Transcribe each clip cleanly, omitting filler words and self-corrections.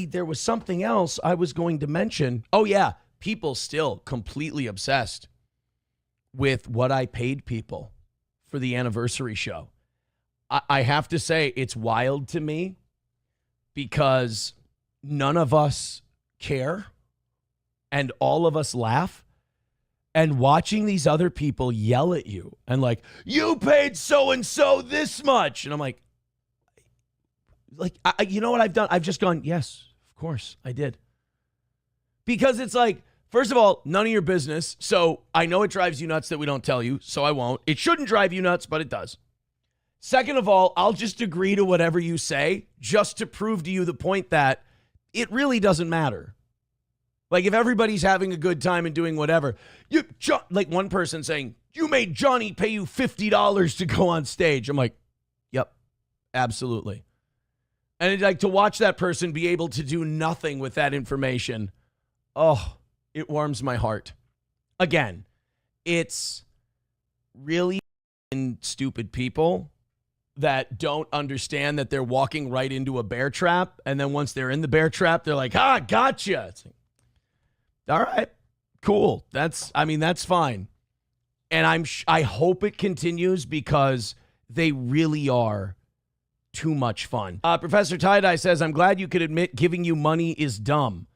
there was something else I was going to mention. Oh yeah, people still completely obsessed with what I paid people for the anniversary show. I have to say it's wild to me because none of us care and all of us laugh. And watching these other people yell at you and like, you paid so-and-so this much. And I'm like, you know what I've done? I've just gone, yes, of course I did. Because it's like, first of all, none of your business. So I know it drives you nuts that we don't tell you, so I won't. It shouldn't drive you nuts, but it does. Second of all, I'll just agree to whatever you say just to prove to you the point that it really doesn't matter. Like if everybody's having a good time and doing whatever, like one person saying, you made Johnny pay you $50 to go on stage. I'm like, yep, absolutely. And like to watch that person be able to do nothing with that information, oh, it warms my heart. Again, it's really stupid people that don't understand that they're walking right into a bear trap. And then once they're in the bear trap, they're like, gotcha. It's like, all right, cool. That's fine. And I hope it continues because they really are too much fun. Professor Tie-Dye says, I'm glad you could admit giving you money is dumb.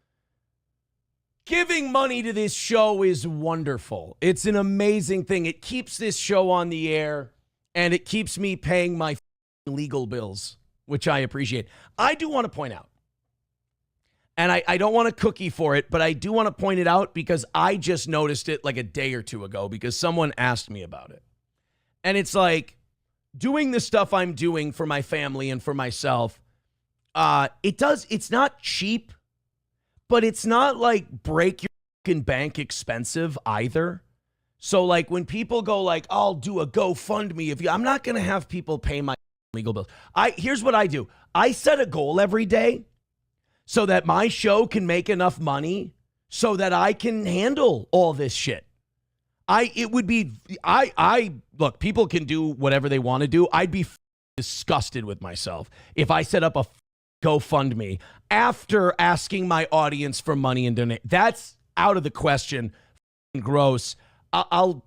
Giving money to this show is wonderful. It's an amazing thing. It keeps this show on the air, and it keeps me paying my legal bills, which I appreciate. I do want to point out, and I don't want a cookie for it, but I do want to point it out because I just noticed it like a day or two ago because someone asked me about it. And it's like, doing the stuff I'm doing for my family and for myself, it's not cheap, but it's not like break your fucking bank expensive either. So like when people go like, I'll do a GoFundMe, I'm not going to have people pay my legal bills. Here's what I do. I set a goal every day so that my show can make enough money so that I can handle all this shit. Look, people can do whatever they want to do. I'd be disgusted with myself if I set up a GoFundMe after asking my audience for money and donate. That's out of the question. Gross. I'll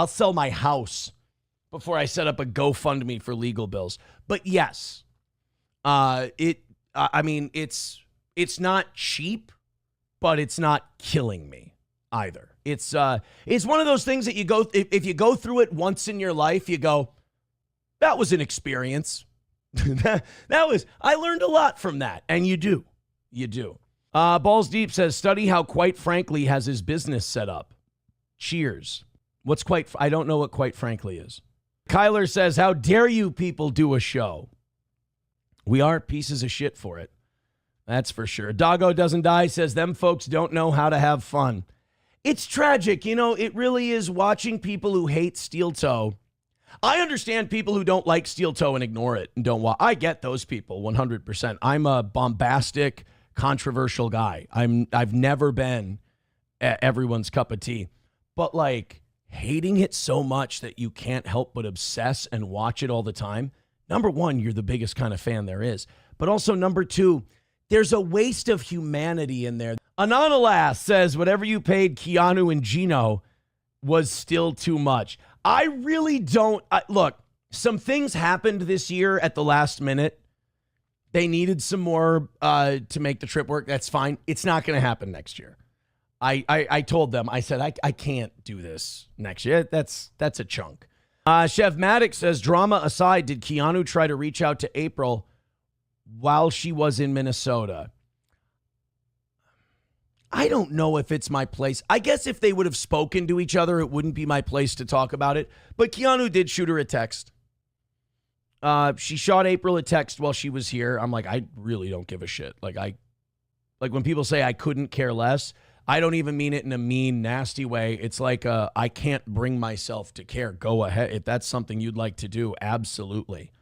sell my house before I set up a GoFundMe for legal bills. But yes, it's not cheap, but it's not killing me either. It's one of those things that you go, if you go through it once in your life, you go, that was an experience. I learned a lot from that. And you do. Balls Deep says, study how Quite Frankly has his business set up. Cheers. I don't know what Quite Frankly is. Kyler says, how dare you people do a show? We are pieces of shit for it. That's for sure. Doggo Doesn't Die says, them folks don't know how to have fun. It's tragic. It really is watching people who hate Steel Toe. I understand people who don't like Steel Toe and ignore it and don't watch. I get those people 100%. I'm a bombastic, controversial guy. I've never been everyone's cup of tea. But like hating it so much that you can't help but obsess and watch it all the time. Number one, you're the biggest kind of fan there is. But also number two, there's a waste of humanity in there. Anonymous says, whatever you paid Keanu and Gino was still too much. I really don't. Look, some things happened this year at the last minute. They needed some more to make the trip work. That's fine. It's not going to happen next year. I told them, I said, I can't do this next year. That's a chunk. Chef Maddox says, drama aside, did Keanu try to reach out to April while she was in Minnesota? I don't know if it's my place. I guess if they would have spoken to each other, it wouldn't be my place to talk about it. But Keanu did shoot her a text. She shot April a text while she was here. I'm like, I really don't give a shit. Like when people say I couldn't care less, I don't even mean it in a mean, nasty way. It's like I can't bring myself to care. Go ahead. If that's something you'd like to do, absolutely.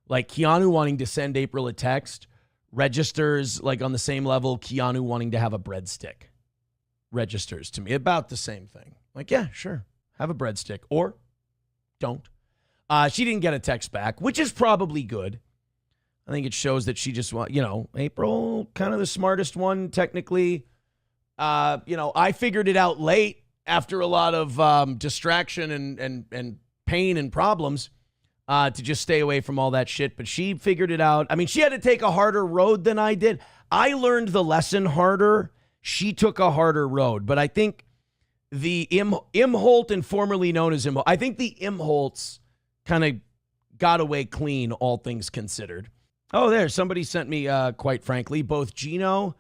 Like Keanu wanting to send April a text registers like on the same level Keanu wanting to have a breadstick registers to me. About the same thing. Like, yeah, sure. Have a breadstick or don't. She didn't get a text back, which is probably good. I think it shows that she just want, April, kind of the smartest one technically. I figured it out late after a lot of distraction and pain and problems to just stay away from all that shit. But she figured it out. I mean, she had to take a harder road than I did. I learned the lesson harder. She took a harder road. But I think the Imholt and formerly known as Imholt, I think the Imholts kind of got away clean, all things considered. Oh, there. Somebody sent me, quite frankly, both Gino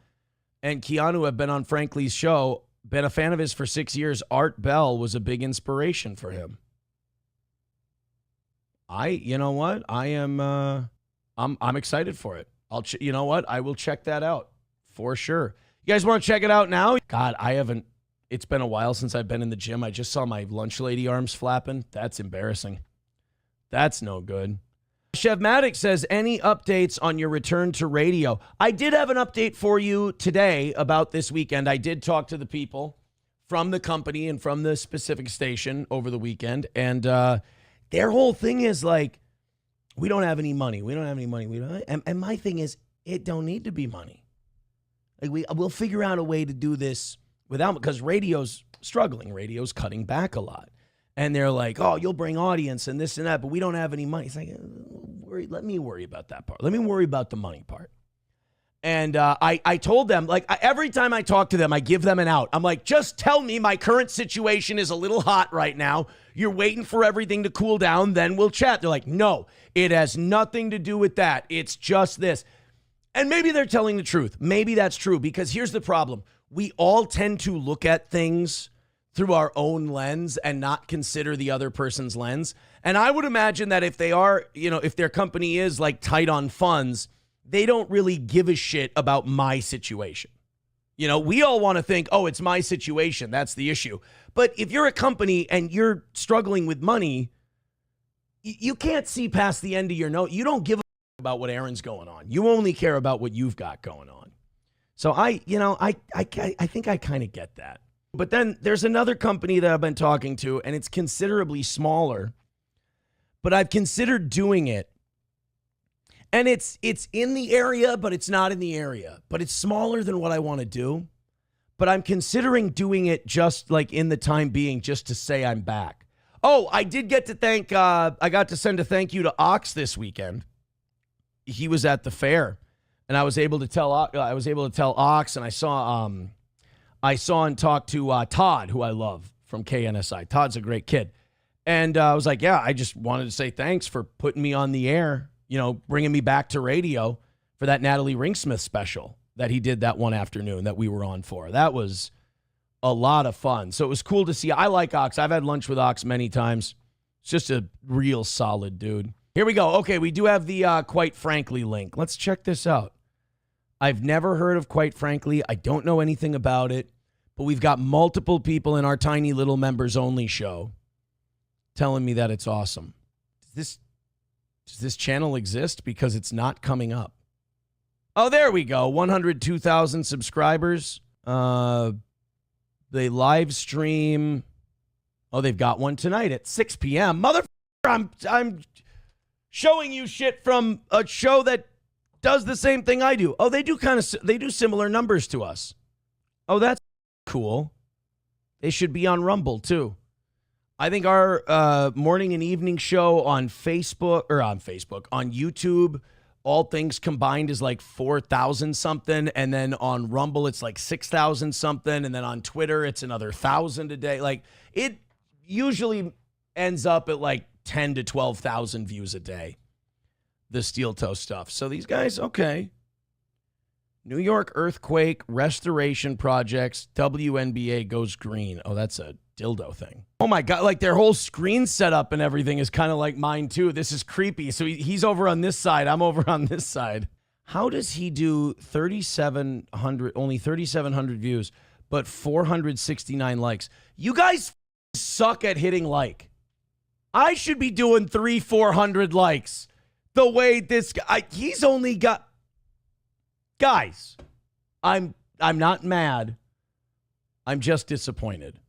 and Keanu have been on Frankly's show. Been a fan of his for 6 years. Art Bell was a big inspiration for him. You know what? I am, I'm excited for it. You know what? I will check that out for sure. You guys want to check it out now? God, it's been a while since I've been in the gym. I just saw my lunch lady arms flapping. That's embarrassing. That's no good. Chef Maddox says, any updates on your return to radio? I did have an update for you today about this weekend. I did talk to the people from the company and from the specific station over the weekend. And their whole thing is like, we don't have any money. We don't have any money. And my thing is, it don't need to be money. Like we'll figure out a way to do this without, because radio's struggling. Radio's cutting back a lot. And they're like, oh, you'll bring audience and this and that, but we don't have any money. It's like, let me worry about that part. Let me worry about the money part. And I told them, like, every time I talk to them, I give them an out. I'm like, just tell me my current situation is a little hot right now. You're waiting for everything to cool down, then we'll chat. They're like, no, it has nothing to do with that. It's just this. And maybe they're telling the truth. Maybe that's true, because here's the problem. We all tend to look at things through our own lens and not consider the other person's lens. And I would imagine that if they are, if their company is like tight on funds, they don't really give a shit about my situation. We all want to think, oh, it's my situation. That's the issue. But if you're a company and you're struggling with money, you can't see past the end of your note. You don't give a about what Aaron's going on. You only care about what you've got going on. So I think I kind of get that. But then there's another company that I've been talking to, and it's considerably smaller, but I've considered doing it. And it's in the area, but it's not in the area. But it's smaller than what I want to do. But I'm considering doing it just like in the time being, just to say I'm back. Oh, I did get to I got to send a thank you to Ox this weekend. He was at the fair, and I was able to tell Ox, and I saw and talked to Todd, who I love from KNSI. Todd's a great kid. And I was like, yeah, I just wanted to say thanks for putting me on the air, bringing me back to radio for that Natalie Ringsmith special that he did that one afternoon that we were on for. That was a lot of fun. So it was cool to see. I like Ox. I've had lunch with Ox many times. It's just a real solid dude. Here we go. Okay, we do have the Quite Frankly link. Let's check this out. I've never heard of Quite Frankly. I don't know anything about it, but we've got multiple people in our tiny little members only show telling me that it's awesome. Does this channel exist? Because it's not coming up. Oh, there we go. 102,000 subscribers. They live stream. Oh, they've got one tonight at 6 p.m. Motherfucker, I'm showing you shit from a show that does the same thing I do. Oh, they do similar numbers to us. Oh, that's cool. They should be on Rumble too. I think our morning and evening show on YouTube, all things combined is like 4,000 something. And then on Rumble, it's like 6,000 something. And then on Twitter, it's another 1,000 a day. Like it usually ends up at like 10 to 12,000 views a day, the Steel Toe stuff. So these guys, okay. New York earthquake restoration projects, WNBA goes green. Oh, that's a dildo thing. Oh my God, like their whole screen setup and everything is kind of like mine too. This is creepy. So he's over on this side. I'm over on this side. How does he do 3,700, only 3,700 views, but 469 likes? You guys suck at hitting like. I should be doing 300-400 likes. The way this guy, he's only got, guys, I'm not mad. I'm just disappointed.